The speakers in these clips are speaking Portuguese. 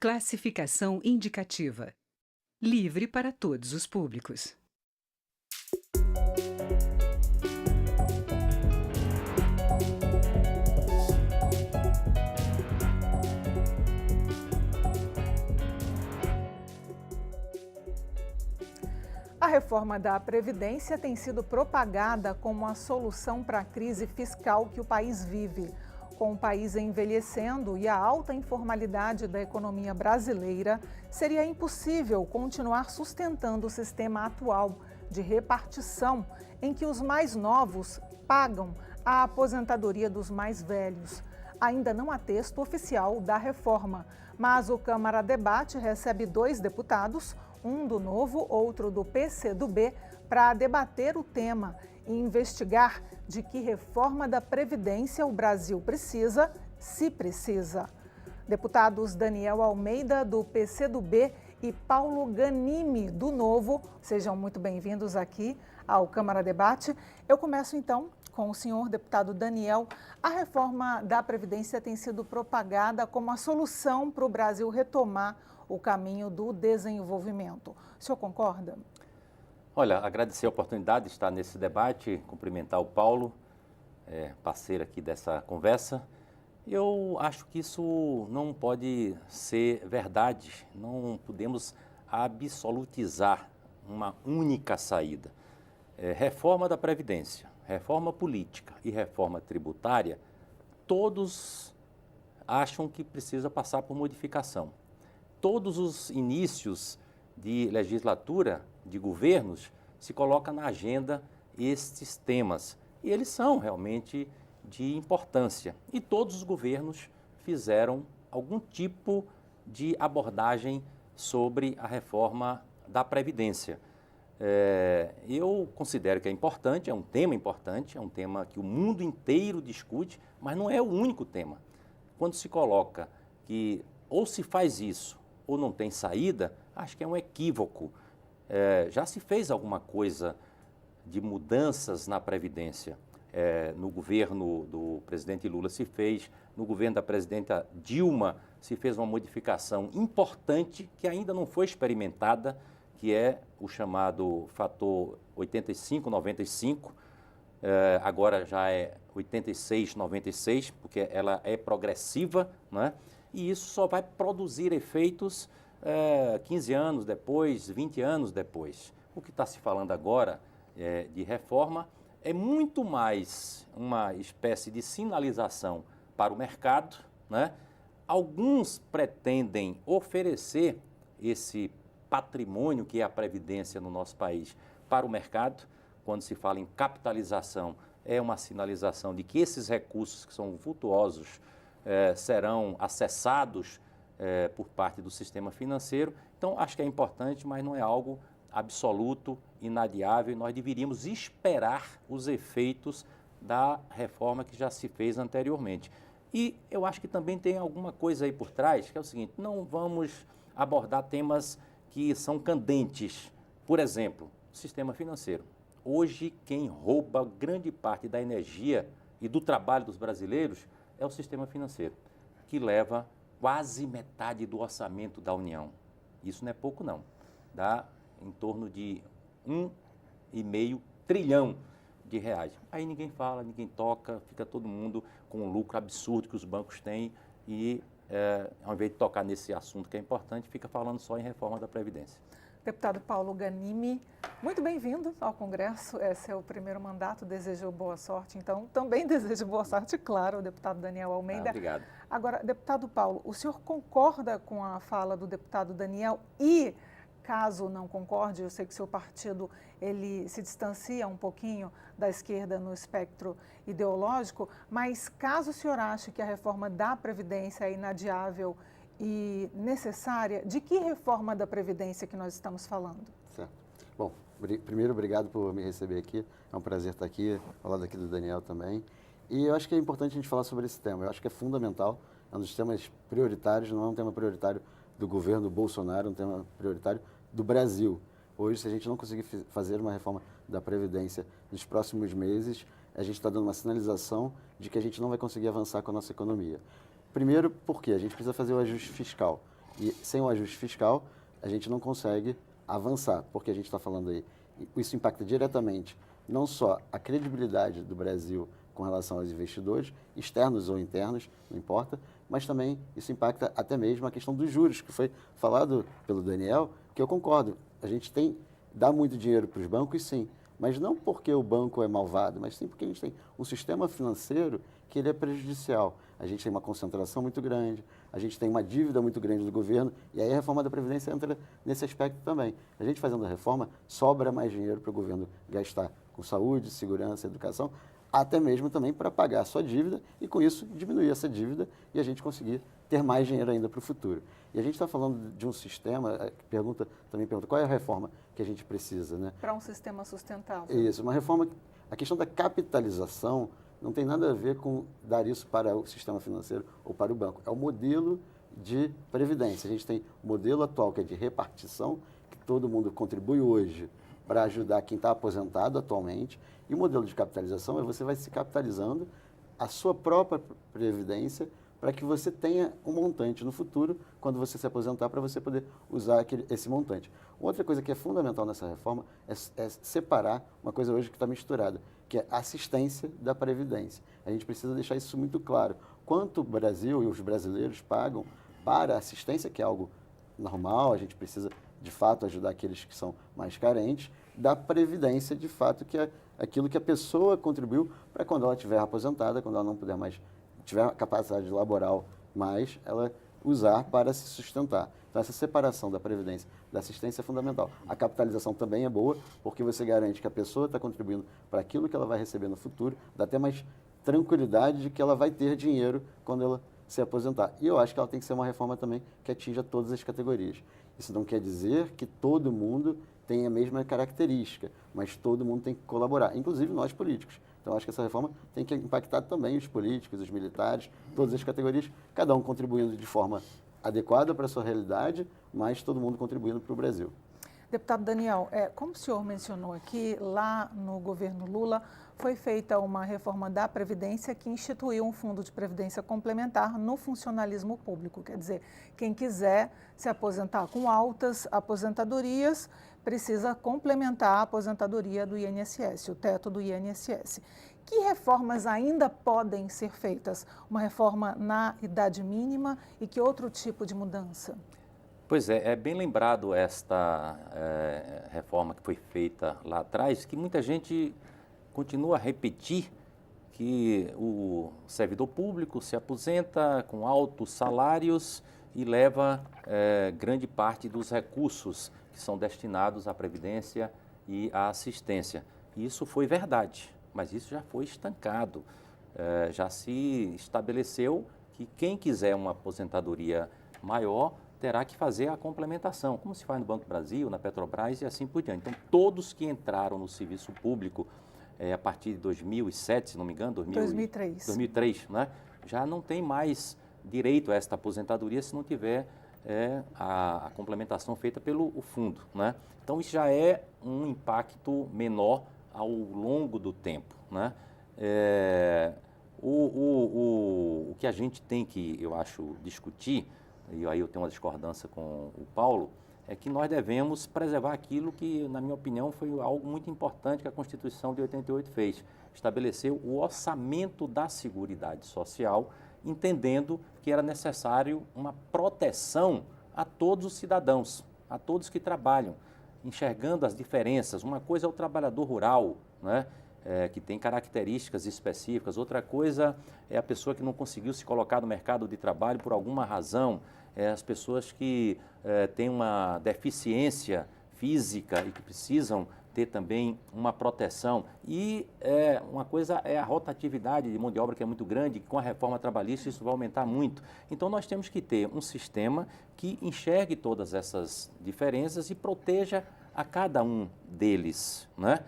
Classificação indicativa. Livre para todos os públicos. A reforma da Previdência tem sido propagada como a solução para a crise fiscal que o país vive. Com o país envelhecendo e a alta informalidade da economia brasileira, seria impossível continuar sustentando o sistema atual de repartição, em que os mais novos pagam a aposentadoria dos mais velhos. Ainda não há texto oficial da reforma, mas o Câmara Debate recebe 2 deputados, um do Novo, outro do PCdoB, para debater o tema e investigar de que reforma da Previdência o Brasil precisa, se precisa. Deputados Daniel Almeida, do PCdoB, e Paulo Ganimi, do Novo, sejam muito bem-vindos aqui ao Câmara Debate. Eu começo, então, com o senhor deputado Daniel. A reforma da Previdência tem sido propagada como a solução para o Brasil retomar o caminho do desenvolvimento. O senhor concorda? Olha, agradecer a oportunidade de estar nesse debate, cumprimentar o Paulo, parceiro aqui dessa conversa. Eu acho que isso não pode ser verdade, não podemos absolutizar uma única saída. Reforma da Previdência, reforma política e reforma tributária, todos acham que precisa passar por modificação. Todos os inícios de legislatura, de governos, se coloca na agenda estes temas. E eles são realmente de importância. E todos os governos fizeram algum tipo de abordagem sobre a reforma da Previdência. Eu considero que é importante, é um tema que o mundo inteiro discute, mas não é o único tema. Quando se coloca que ou se faz isso ou não tem saída, acho que é um equívoco. Já se fez alguma coisa de mudanças na Previdência. No governo do presidente Lula se fez, no governo da presidenta Dilma se fez uma modificação importante que ainda não foi experimentada, que é o chamado fator 85-95, agora já é 86-96, porque ela é progressiva, né? E isso só vai produzir efeitos 15 anos depois, 20 anos depois. O que está se falando agora de reforma é muito mais uma espécie de sinalização para o mercado, né? Alguns pretendem oferecer esse patrimônio que é a Previdência no nosso país para o mercado. Quando se fala em capitalização, é uma sinalização de que esses recursos que são vultuosos serão acessados por parte do sistema financeiro. Então, acho que é importante, mas não é algo absoluto, inadiável. Nós deveríamos esperar os efeitos da reforma que já se fez anteriormente. E eu acho que também tem alguma coisa aí por trás, que é o seguinte: não vamos abordar temas que são candentes. Por exemplo, sistema financeiro. Hoje, quem rouba grande parte da energia e do trabalho dos brasileiros é o sistema financeiro, que leva quase metade do orçamento da União. Isso não é pouco, não. Dá em torno de 1,5 trilhão de reais. Aí ninguém fala, ninguém toca, fica todo mundo com um lucro absurdo que os bancos têm e, ao invés de tocar nesse assunto que é importante, fica falando só em reforma da Previdência. Deputado Paulo Ganimi, muito bem-vindo ao Congresso. Esse é o primeiro mandato, desejo boa sorte. Então, também desejo boa sorte, claro, ao deputado Daniel Almeida. Obrigado. Agora, deputado Paulo, o senhor concorda com a fala do deputado Daniel e, caso não concorde, eu sei que o seu partido ele se distancia um pouquinho da esquerda no espectro ideológico, mas caso o senhor ache que a reforma da Previdência é inadiável e necessária, de que reforma da Previdência que nós estamos falando? Certo. Bom, primeiro, obrigado por me receber aqui. É um prazer estar aqui, ao lado aqui do Daniel também. E eu acho que é importante a gente falar sobre esse tema. Eu acho que é fundamental, é um dos temas prioritários, não é um tema prioritário do governo Bolsonaro, é um tema prioritário do Brasil. Hoje, se a gente não conseguir fazer uma reforma da Previdência nos próximos meses, a gente está dando uma sinalização de que a gente não vai conseguir avançar com a nossa economia. Primeiro, porque a gente precisa fazer o ajuste fiscal. E sem o ajuste fiscal, a gente não consegue avançar, porque a gente está falando aí, isso impacta diretamente não só a credibilidade do Brasil com relação aos investidores, externos ou internos, não importa, mas também isso impacta até mesmo a questão dos juros, que foi falado pelo Daniel, que eu concordo. A gente dá muito dinheiro para os bancos, sim, mas não porque o banco é malvado, mas sim porque a gente tem um sistema financeiro que ele é prejudicial. A gente tem uma concentração muito grande, a gente tem uma dívida muito grande do governo, e aí a reforma da Previdência entra nesse aspecto também. A gente fazendo a reforma, sobra mais dinheiro para o governo gastar com saúde, segurança, educação, até mesmo também para pagar a sua dívida e, com isso, diminuir essa dívida e a gente conseguir ter mais dinheiro ainda para o futuro. E a gente está falando de um sistema, também pergunta qual é a reforma que a gente precisa, né? Para um sistema sustentável. Isso, uma reforma, a questão da capitalização não tem nada a ver com dar isso para o sistema financeiro ou para o banco. É o modelo de previdência. A gente tem o modelo atual, que é de repartição, que todo mundo contribui hoje para ajudar quem está aposentado atualmente. E o modelo de capitalização é você vai se capitalizando a sua própria previdência para que você tenha um montante no futuro, quando você se aposentar, para você poder usar esse montante. Outra coisa que é fundamental nessa reforma é separar uma coisa hoje que está misturada, que é a assistência da previdência. A gente precisa deixar isso muito claro. Quanto o Brasil e os brasileiros pagam para a assistência, que é algo normal, a gente precisa, de fato, ajudar aqueles que são mais carentes, da previdência, de fato, que é aquilo que a pessoa contribuiu para quando ela estiver aposentada, quando ela não puder mais, tiver capacidade laboral mais, ela usar para se sustentar. Então, essa separação da previdência da assistência é fundamental. A capitalização também é boa, porque você garante que a pessoa está contribuindo para aquilo que ela vai receber no futuro, dá até mais tranquilidade de que ela vai ter dinheiro quando ela se aposentar. E eu acho que ela tem que ser uma reforma também que atinja todas as categorias. Isso não quer dizer que todo mundo tem a mesma característica, mas todo mundo tem que colaborar, inclusive nós políticos. Então, acho que essa reforma tem que impactar também os políticos, os militares, todas as categorias, cada um contribuindo de forma adequada para a sua realidade, mas todo mundo contribuindo para o Brasil. Deputado Daniel, como o senhor mencionou aqui, lá no governo Lula foi feita uma reforma da Previdência que instituiu um fundo de previdência complementar no funcionalismo público. Quer dizer, quem quiser se aposentar com altas aposentadorias precisa complementar a aposentadoria do INSS, o teto do INSS. Que reformas ainda podem ser feitas? Uma reforma na idade mínima e que outro tipo de mudança? Pois é bem lembrado esta reforma que foi feita lá atrás, que muita gente continua a repetir que o servidor público se aposenta com altos salários e leva grande parte dos recursos que são destinados à previdência e à assistência. Isso foi verdade, mas isso já foi estancado. Já se estabeleceu que quem quiser uma aposentadoria maior terá que fazer a complementação, como se faz no Banco do Brasil, na Petrobras e assim por diante. Então, todos que entraram no serviço público a partir de 2007, se não me engano, 2003, né, já não tem mais direito a esta aposentadoria se não tiver a complementação feita pelo fundo, né? Então, isso já é um impacto menor ao longo do tempo, né? O que a gente tem que, eu acho, discutir, e aí eu tenho uma discordância com o Paulo, é que nós devemos preservar aquilo que, na minha opinião, foi algo muito importante que a Constituição de 88 fez. Estabeleceu o orçamento da Seguridade Social, entendendo que era necessário uma proteção a todos os cidadãos, a todos que trabalham, enxergando as diferenças. Uma coisa é o trabalhador rural, né? Que tem características específicas. Outra coisa é a pessoa que não conseguiu se colocar no mercado de trabalho por alguma razão. As pessoas que têm uma deficiência física e que precisam ter também uma proteção. E uma coisa é a rotatividade de mão de obra, que é muito grande, com a reforma trabalhista isso vai aumentar muito. Então, nós temos que ter um sistema que enxergue todas essas diferenças e proteja a cada um deles, né?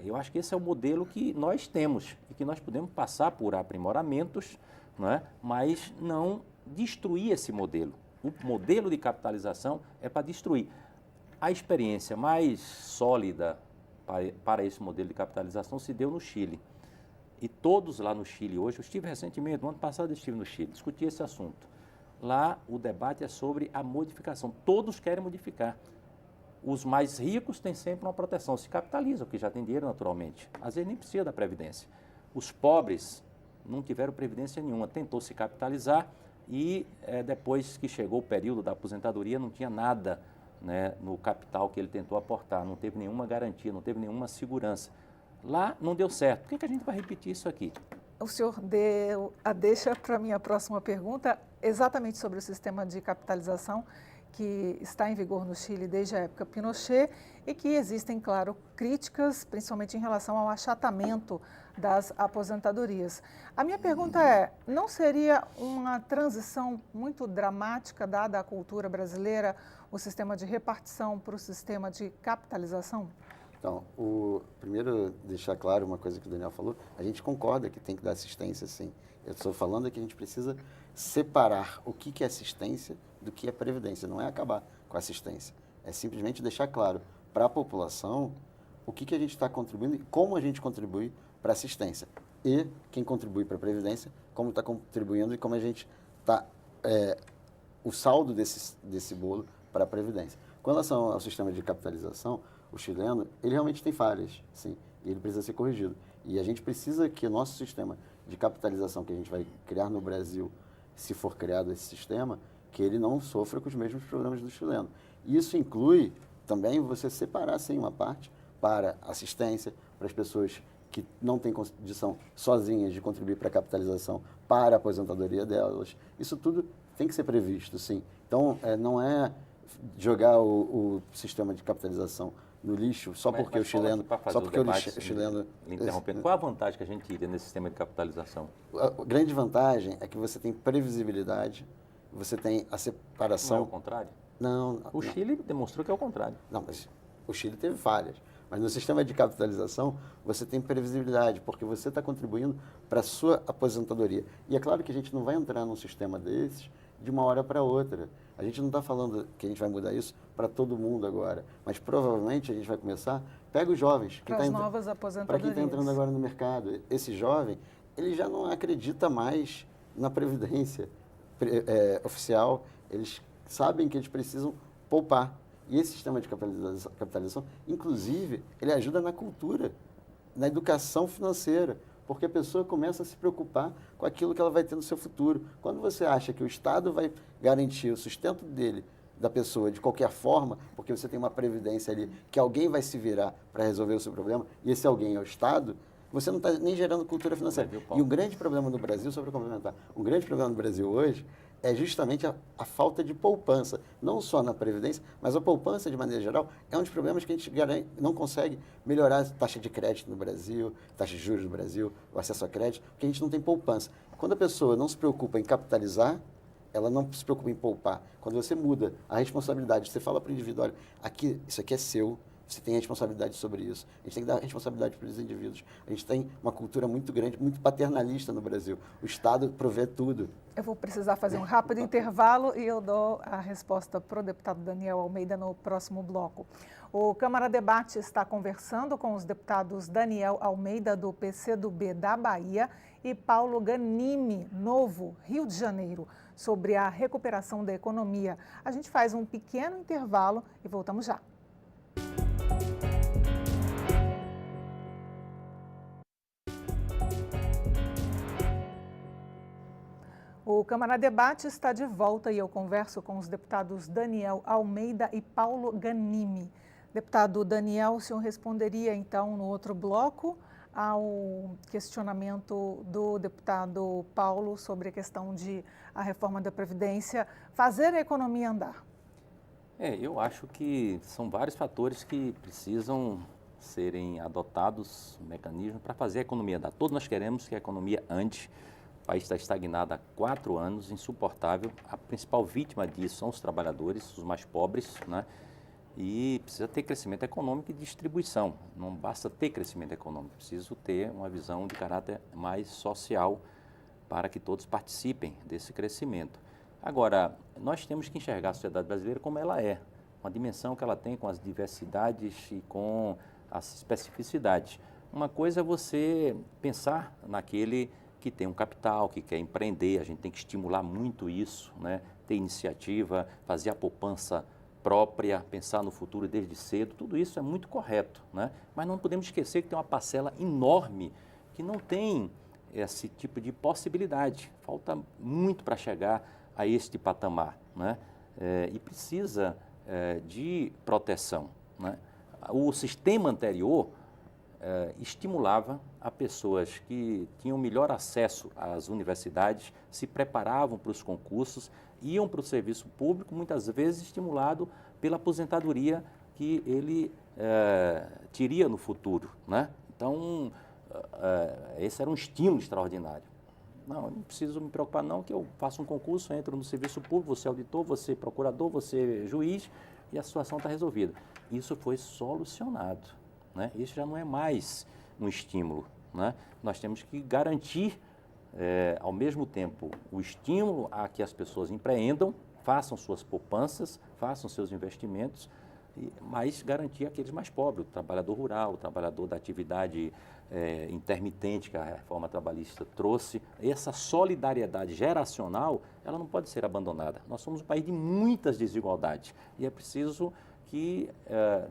Eu acho que esse é o modelo que nós temos e que nós podemos passar por aprimoramentos, né? Mas não destruir esse modelo. O modelo de capitalização é para destruir. A experiência mais sólida para esse modelo de capitalização se deu no Chile. E todos lá no Chile hoje, eu estive recentemente, no ano passado eu estive no Chile, discuti esse assunto. Lá o debate é sobre a modificação. Todos querem modificar. Os mais ricos têm sempre uma proteção, se capitalizam, porque já tem dinheiro naturalmente. Às vezes nem precisa da Previdência. Os pobres não tiveram Previdência nenhuma, tentou se capitalizar e depois que chegou o período da aposentadoria não tinha nada, né, no capital que ele tentou aportar, não teve nenhuma garantia, não teve nenhuma segurança. Lá não deu certo. Por que a gente vai repetir isso aqui? O senhor deu a deixa para a minha próxima pergunta, exatamente sobre o sistema de capitalização que está em vigor no Chile desde a época Pinochet e que existem, claro, críticas, principalmente em relação ao achatamento das aposentadorias. A minha pergunta é, não seria uma transição muito dramática, dada a cultura brasileira, o sistema de repartição para o sistema de capitalização? Então, primeiro, deixar claro uma coisa que o Daniel falou, a gente concorda que tem que dar assistência, sim. Eu estou falando que a gente precisa separar o que é assistência do que é previdência. Não é acabar com a assistência, é simplesmente deixar claro para a população o que a gente está contribuindo e como a gente contribui para a assistência. E quem contribui para a previdência, como está contribuindo e como a gente está, o saldo desse bolo para a previdência. Com relação ao sistema de capitalização, o chileno, ele realmente tem falhas, sim, e ele precisa ser corrigido. E a gente precisa que o nosso sistema de capitalização que a gente vai criar no Brasil, se for criado esse sistema, que ele não sofra com os mesmos problemas do chileno. E isso inclui também você separar, sim, uma parte para assistência, para as pessoas que não têm condição sozinhas de contribuir para a capitalização, para a aposentadoria delas. Isso tudo tem que ser previsto, sim. Então, não é jogar o sistema de capitalização no lixo só porque o chileno... Só porque o chileno... Interrompendo, qual a vantagem que a gente teria nesse sistema de capitalização? A grande vantagem é que você tem previsibilidade, você tem a separação... Não é o contrário? Não. O Chile demonstrou que é o contrário. Não, mas o Chile teve falhas. Mas no sistema de capitalização, você tem previsibilidade, porque você está contribuindo para a sua aposentadoria. E é claro que a gente não vai entrar num sistema desses de uma hora para outra. A gente não está falando que a gente vai mudar isso para todo mundo agora, mas provavelmente a gente vai começar, pega os jovens. Para as novas aposentadorias. Para quem está entrando agora no mercado. Esse jovem, ele já não acredita mais na previdência oficial, eles sabem que eles precisam poupar. E esse sistema de capitalização, inclusive, ele ajuda na cultura, na educação financeira, porque a pessoa começa a se preocupar com aquilo que ela vai ter no seu futuro. Quando você acha que o Estado vai garantir o sustento da pessoa de qualquer forma, porque você tem uma previdência ali, que alguém vai se virar para resolver o seu problema, e esse alguém é o Estado, você não está nem gerando cultura financeira. E um grande problema no Brasil, só para complementar, um grande problema no Brasil hoje é justamente a falta de poupança, não só na Previdência, mas a poupança, de maneira geral, é um dos problemas que a gente não consegue melhorar a taxa de crédito no Brasil, taxa de juros no Brasil, o acesso a crédito, porque a gente não tem poupança. Quando a pessoa não se preocupa em capitalizar, ela não se preocupa em poupar. Quando você muda a responsabilidade, você fala para o indivíduo, olha, isso aqui é seu, você tem responsabilidade sobre isso. A gente tem que dar responsabilidade para os indivíduos. A gente tem uma cultura muito grande, muito paternalista no Brasil. O Estado provê tudo. Eu vou precisar fazer um rápido intervalo e eu dou a resposta para o deputado Daniel Almeida no próximo bloco. O Câmara Debate está conversando com os deputados Daniel Almeida, do PCdoB da Bahia, e Paulo Ganimi, Novo, Rio de Janeiro, sobre a recuperação da economia. A gente faz um pequeno intervalo e voltamos já. O Câmara Debate está de volta e eu converso com os deputados Daniel Almeida e Paulo Ganimi. Deputado Daniel, o senhor responderia então no outro bloco ao questionamento do deputado Paulo sobre a questão de a reforma da Previdência fazer a economia andar? Eu acho que são vários fatores que precisam serem adotados, mecanismos para fazer a economia andar. Todos nós queremos que a economia ande. O país está estagnado há 4 anos, insuportável. A principal vítima disso são os trabalhadores, os mais pobres, né? E precisa ter crescimento econômico e distribuição. Não basta ter crescimento econômico, preciso ter uma visão de caráter mais social para que todos participem desse crescimento. Agora, nós temos que enxergar a sociedade brasileira como ela é, com a dimensão que ela tem, com as diversidades e com as especificidades. Uma coisa é você pensar naquele que tem um capital, que quer empreender, a gente tem que estimular muito isso, né? Ter iniciativa, fazer a poupança própria, pensar no futuro desde cedo, tudo isso é muito correto, né? Mas não podemos esquecer que tem uma parcela enorme que não tem esse tipo de possibilidade. Falta muito para chegar a este patamar, né? E precisa de proteção, né? O sistema anterior estimulava a pessoas que tinham melhor acesso às universidades, se preparavam para os concursos, iam para o serviço público, muitas vezes estimulado pela aposentadoria que ele teria no futuro, né? Então, esse era um estímulo extraordinário. Não, eu não preciso me preocupar não, que eu faço um concurso, entro no serviço público, você auditor, você procurador, você juiz, e a situação está resolvida. Isso foi solucionado, né? Isso já não é mais um estímulo, né? Nós temos que garantir, ao mesmo tempo, o estímulo a que as pessoas empreendam, façam suas poupanças, façam seus investimentos, mas garantir aqueles mais pobres, o trabalhador rural, o trabalhador da atividade intermitente que a reforma trabalhista trouxe. Essa solidariedade geracional, ela não pode ser abandonada. Nós somos um país de muitas desigualdades e é preciso que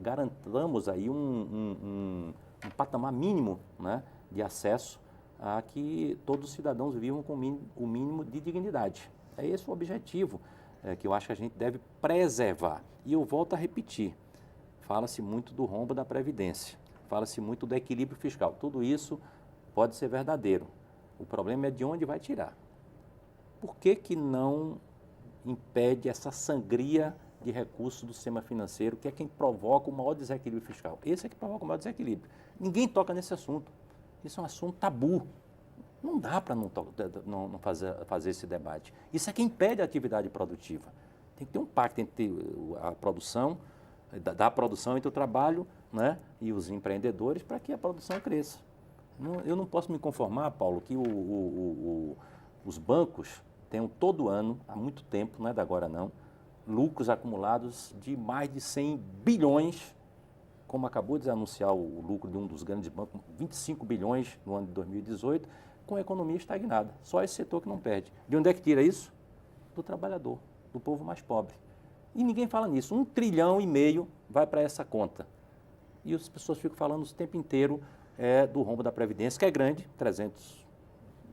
garantamos aí um patamar mínimo, né, de acesso a que todos os cidadãos vivam com o mínimo de dignidade. É esse o objetivo que eu acho que a gente deve preservar. E eu volto a repetir, fala-se muito do rombo da Previdência, fala-se muito do equilíbrio fiscal. Tudo isso pode ser verdadeiro. O problema é de onde vai tirar. Por que não impede essa sangria de recursos do sistema financeiro, que é quem provoca o maior desequilíbrio fiscal? Esse é que provoca o maior desequilíbrio. Ninguém toca nesse assunto. Isso é um assunto tabu. Não dá para não fazer esse debate. Isso é que impede a atividade produtiva. Tem que ter um pacto entre a produção, da produção entre o trabalho, né, e os empreendedores para que a produção cresça. Eu não posso me conformar, Paulo, que os bancos tenham todo ano, há muito tempo, não é da agora não, lucros acumulados de mais de 100 bilhões, como acabou de anunciar o lucro de um dos grandes bancos, 25 bilhões no ano de 2018, com a economia estagnada. Só esse setor que não perde. De onde é que tira isso? Do trabalhador, do povo mais pobre. E ninguém fala nisso. 1,5 trilhão vai para essa conta. E as pessoas ficam falando o tempo inteiro do rombo da Previdência, que é grande, 300,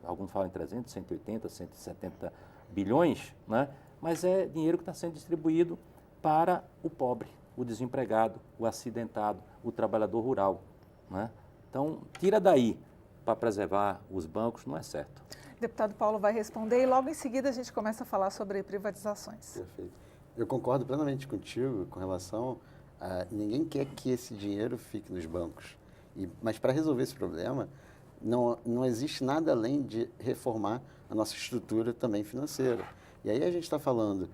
alguns falam em 300, 180, 170 bilhões, né? Mas é dinheiro que está sendo distribuído para o pobre, o desempregado, o acidentado, o trabalhador rural, né? Então, tira daí para preservar os bancos, não é certo. Deputado Paulo vai responder e logo em seguida a gente começa a falar sobre privatizações. Perfeito. Eu concordo plenamente contigo com relação a ninguém quer que esse dinheiro fique nos bancos. Mas para resolver esse problema, não existe nada além de reformar a nossa estrutura também financeira. E aí a gente está falando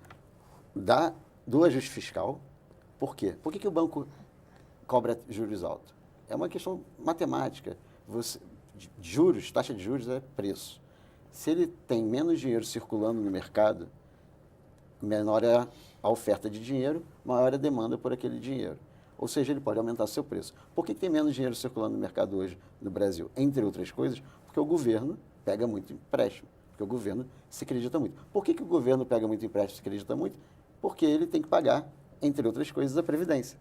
do ajuste fiscal. Por quê? Por que o banco cobra juros altos? É uma questão matemática. Juros, taxa de juros é preço. Se ele tem menos dinheiro circulando no mercado, menor é a oferta de dinheiro, maior é a demanda por aquele dinheiro. Ou seja, ele pode aumentar seu preço. Por que tem menos dinheiro circulando no mercado hoje no Brasil? Entre outras coisas, porque o governo pega muito empréstimo, porque o governo se acredita muito. Por que o governo pega muito empréstimo e se acredita muito? Porque ele tem que pagar, entre outras coisas, a Previdência.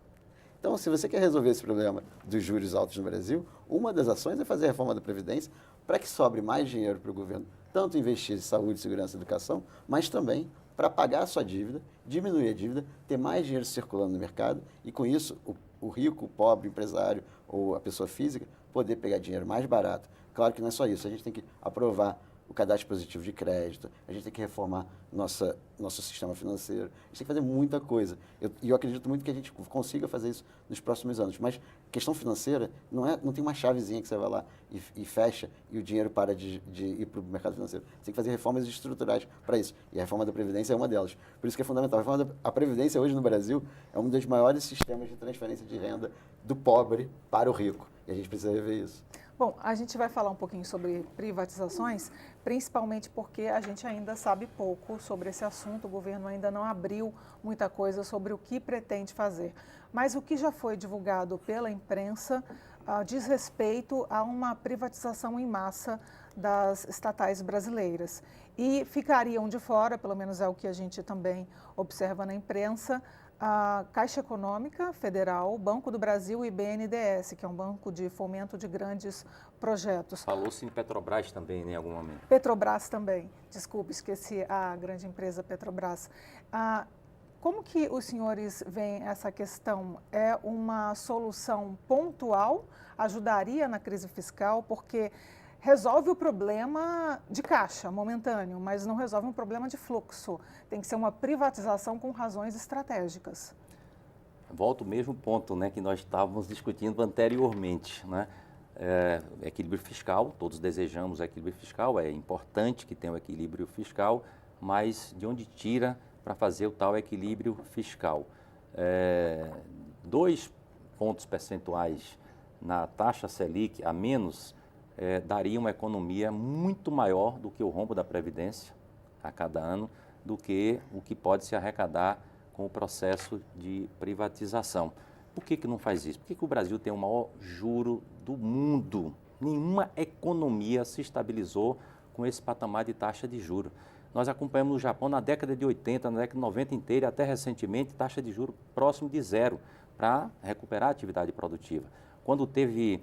Então, se você quer resolver esse problema dos juros altos no Brasil, uma das ações é fazer a reforma da Previdência para que sobre mais dinheiro para o governo, tanto investir em saúde, segurança e educação, mas também para pagar a sua dívida, diminuir a dívida, ter mais dinheiro circulando no mercado e, com isso, o rico, o pobre, o empresário ou a pessoa física poder pegar dinheiro mais barato. Claro que não é só isso, a gente tem que aprovar o cadastro positivo de crédito, a gente tem que reformar nosso sistema financeiro, a gente tem que fazer muita coisa. Eu acredito muito que a gente consiga fazer isso nos próximos anos, mas questão financeira não tem uma chavezinha que você vai lá e fecha e o dinheiro para de ir para o mercado financeiro. Você tem que fazer reformas estruturais para isso, e a reforma da Previdência é uma delas. Por isso que é fundamental. A Previdência hoje no Brasil é um dos maiores sistemas de transferência de renda do pobre para o rico, e a gente precisa rever isso. Bom, a gente vai falar um pouquinho sobre privatizações, principalmente porque a gente ainda sabe pouco sobre esse assunto, o governo ainda não abriu muita coisa sobre o que pretende fazer. Mas o que já foi divulgado pela imprensa diz respeito a uma privatização em massa das estatais brasileiras. E ficariam de fora, pelo menos é o que a gente também observa na imprensa, a Caixa Econômica Federal, Banco do Brasil e BNDES, que é um banco de fomento de grandes projetos. Falou-se em Petrobras também, né, em algum momento. Petrobras também, desculpe, esqueci a grande empresa Petrobras. Como que os senhores veem essa questão? É uma solução pontual? Ajudaria na crise fiscal? Porque resolve o problema de caixa momentâneo, mas não resolve um problema de fluxo. Tem que ser uma privatização com razões estratégicas. Volto ao mesmo ponto, né, que nós estávamos discutindo anteriormente, né? Equilíbrio fiscal, todos desejamos equilíbrio fiscal, é importante que tenha o equilíbrio fiscal, mas de onde tira para fazer o tal equilíbrio fiscal? 2 pontos percentuais na taxa Selic a menos daria uma economia muito maior do que o rombo da Previdência a cada ano, do que o que pode se arrecadar com o processo de privatização. Por que não faz isso? Por que o Brasil tem o maior juro do mundo? Nenhuma economia se estabilizou com esse patamar de taxa de juros. Nós acompanhamos no Japão na década de 80, na década de 90 inteira, até recentemente, taxa de juros próximo de zero, para recuperar a atividade produtiva. Quando teve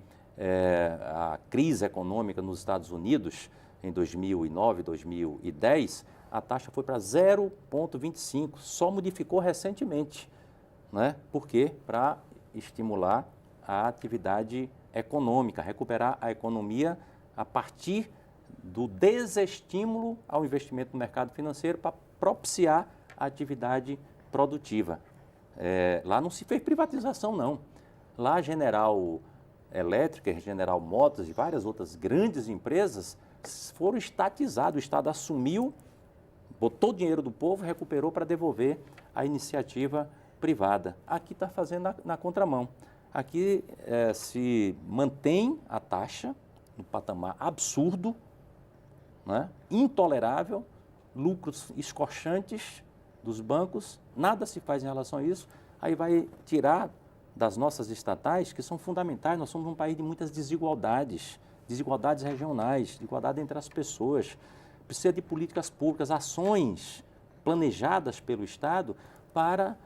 a crise econômica nos Estados Unidos, em 2009, 2010, a taxa foi para 0,25, só modificou recentemente. Né? Por quê? Para estimular a atividade econômica, recuperar a economia a partir do desestímulo ao investimento no mercado financeiro para propiciar a atividade produtiva. Lá não se fez privatização, não. Lá a General Elétrica, General Motors e várias outras grandes empresas foram estatizadas. O Estado assumiu, botou o dinheiro do povo, recuperou para devolver a iniciativa privada. Aqui está fazendo na contramão. Aqui se mantém a taxa no patamar absurdo, né? Intolerável, lucros escorchantes dos bancos, nada se faz em relação a isso. Aí vai tirar das nossas estatais, que são fundamentais. Nós somos um país de muitas desigualdades, desigualdades regionais, desigualdade entre as pessoas. Precisa de políticas públicas, ações planejadas pelo Estado para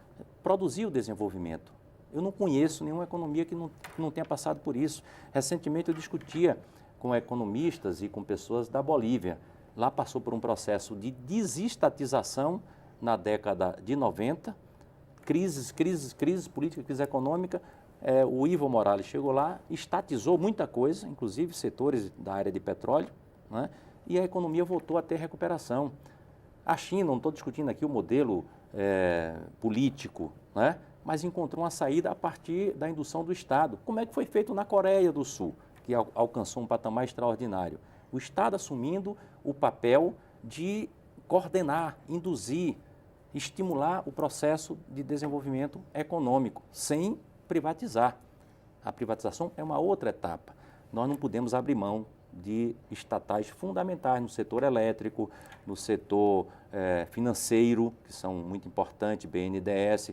produzir o desenvolvimento. Eu não conheço nenhuma economia que não tenha passado por isso. Recentemente eu discutia com economistas e com pessoas da Bolívia. Lá passou por um processo de desestatização na década de 90, crises política, crise econômica. O Evo Morales chegou lá, estatizou muita coisa, inclusive setores da área de petróleo, né? E a economia voltou a ter recuperação. A China, não estou discutindo aqui o modelo político, né? Mas encontrou uma saída a partir da indução do Estado. Como é que foi feito na Coreia do Sul, que alcançou um patamar extraordinário? O Estado assumindo o papel de coordenar, induzir, estimular o processo de desenvolvimento econômico, sem privatizar. A privatização é uma outra etapa. Nós não podemos abrir mão de estatais fundamentais no setor elétrico, no setor financeiro, que são muito importantes, BNDES,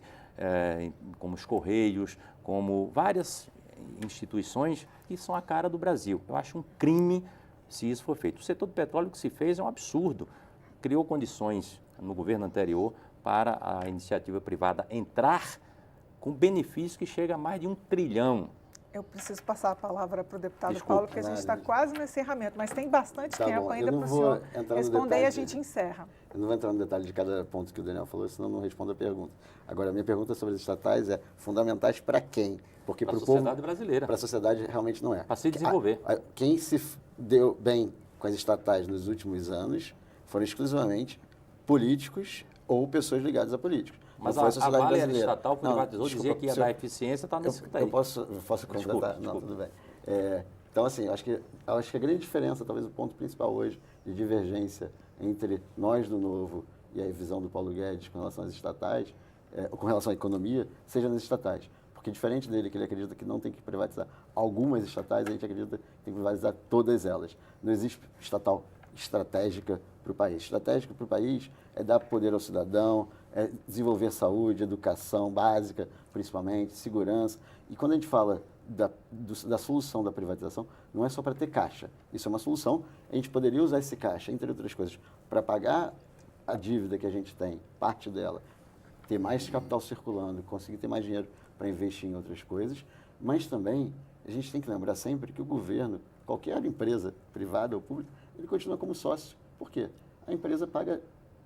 como os Correios, como várias instituições que são a cara do Brasil. Eu acho um crime se isso for feito. O setor do petróleo que se fez é um absurdo. Criou condições no governo anterior para a iniciativa privada entrar com benefício que chega a mais de 1 trilhão. Eu preciso passar a palavra para o deputado Desculpa, Paulo, porque a gente está quase no encerramento, mas tem bastante tempo ainda para o senhor responder e a gente encerra. Eu não vou entrar no detalhe de cada ponto que o Daniel falou, senão eu não respondo a pergunta. Agora, a minha pergunta sobre as estatais é fundamentais para quem? Porque para a povo, sociedade brasileira. Para a sociedade realmente não é. Para se desenvolver. Quem se deu bem com as estatais nos últimos anos foram exclusivamente políticos ou pessoas ligadas a políticos. Mas a Vale era estatal, privatizou, dizia que ia dar eficiência, está nesse daí. Eu posso completar? Não, tudo bem. Então, assim, acho que a grande diferença, talvez o ponto principal hoje de divergência entre nós do Novo e a visão do Paulo Guedes com relação às estatais, com relação à economia, seja nas estatais. Porque diferente dele, que ele acredita que não tem que privatizar algumas estatais, a gente acredita que tem que privatizar todas elas. Não existe estatal estratégica para o país. Estratégico para o país é dar poder ao cidadão, desenvolver saúde, educação básica, principalmente, segurança. E quando a gente fala da solução da privatização não é só para ter caixa. Isso é uma solução. A gente poderia usar esse caixa, entre outras coisas, para pagar a dívida que a gente tem, parte dela, ter mais capital circulando, conseguir ter mais dinheiro para investir em outras coisas, mas também a gente tem que lembrar sempre que o governo, qualquer empresa privada ou pública, ele continua como sócio. Por quê? A empresa paga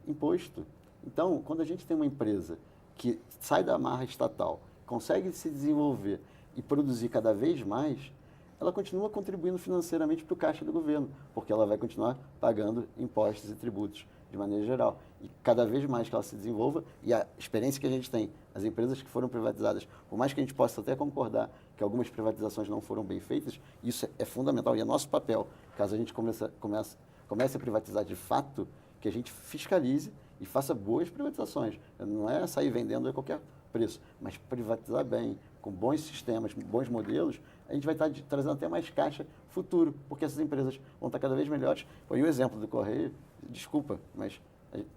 imposto. Então, quando a gente tem uma empresa que sai da amarra estatal, consegue se desenvolver e produzir cada vez mais, ela continua contribuindo financeiramente para o caixa do governo, porque ela vai continuar pagando impostos e tributos de maneira geral. E cada vez mais que ela se desenvolva, e a experiência que a gente tem, as empresas que foram privatizadas, por mais que a gente possa até concordar que algumas privatizações não foram bem feitas, isso é fundamental e é nosso papel, caso a gente comece a privatizar de fato, que a gente fiscalize e faça boas privatizações. Não é sair vendendo a qualquer preço, mas privatizar bem, com bons sistemas, bons modelos, a gente vai estar trazendo até mais caixa futuro, porque essas empresas vão estar cada vez melhores. E o exemplo do Correio, desculpa, mas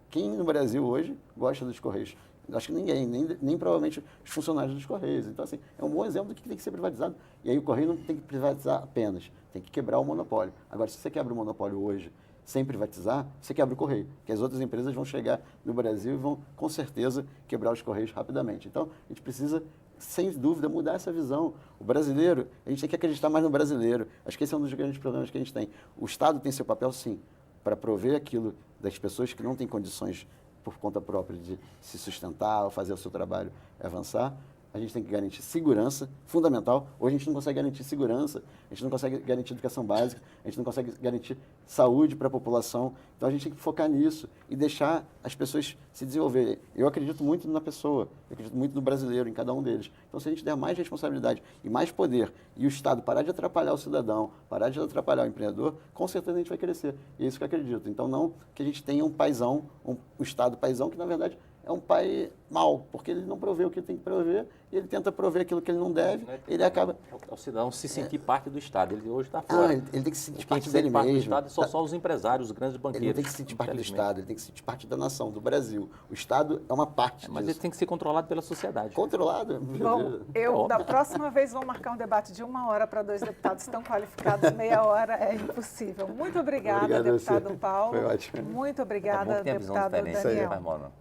quem no Brasil hoje gosta dos Correios? Acho que ninguém, nem provavelmente os funcionários dos Correios. Então, assim, é um bom exemplo do que tem que ser privatizado. E aí o Correio não tem que privatizar apenas, tem que quebrar o monopólio. Agora, se você quebra o monopólio hoje sem privatizar, você quebra o Correio, que as outras empresas vão chegar no Brasil e vão, com certeza, quebrar os Correios rapidamente. Então, a gente precisa, sem dúvida, mudar essa visão. O brasileiro, a gente tem que acreditar mais no brasileiro. Acho que esse é um dos grandes problemas que a gente tem. O Estado tem seu papel, sim, para prover aquilo das pessoas que não têm condições por conta própria de se sustentar ou fazer o seu trabalho avançar. A gente tem que garantir segurança, fundamental. Hoje a gente não consegue garantir segurança, a gente não consegue garantir educação básica, a gente não consegue garantir saúde para a população. Então a gente tem que focar nisso e deixar as pessoas se desenvolverem. Eu acredito muito na pessoa, eu acredito muito no brasileiro, em cada um deles. Então se a gente der mais responsabilidade e mais poder e o Estado parar de atrapalhar o cidadão, parar de atrapalhar o empreendedor, com certeza a gente vai crescer. E é isso que eu acredito. Então não que a gente tenha um paizão, um Estado paizão que na verdade é um pai mau, porque ele não provê o que ele tem que prover, e ele tenta prover aquilo que ele não deve, ele acaba... É o cidadão se sentir parte do Estado, ele hoje está fora. Ele tem que se sentir parte dele dele parte mesmo. do Estado são só os empresários, os grandes banqueiros. Ele não tem que se sentir parte do Estado, ele tem que se sentir parte da nação, do Brasil. O Estado é uma parte mas disso. ele tem que ser controlado pela sociedade. Controlado? Bom, da próxima vez vou marcar um debate de 1 hora para 2 deputados tão qualificados, meia hora é impossível. Muito obrigada, deputado Paulo. Foi ótimo. Muito obrigada, deputado Daniel.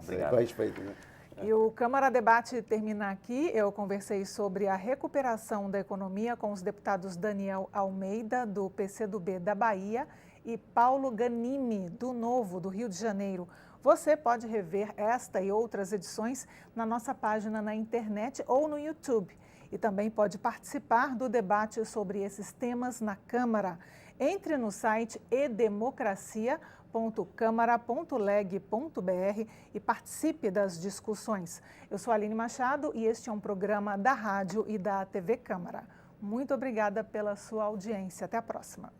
Obrigado. Com respeito, né? E o Câmara Debate termina aqui. Eu conversei sobre a recuperação da economia com os deputados Daniel Almeida, do PCdoB da Bahia, e Paulo Ganimi, do Novo, do Rio de Janeiro. Você pode rever esta e outras edições na nossa página na internet ou no YouTube. E também pode participar do debate sobre esses temas na Câmara. Entre no site edemocracia.câmara.leg.br e participe das discussões. Eu sou a Aline Machado e este é um programa da rádio e da TV Câmara. Muito obrigada pela sua audiência. Até a próxima.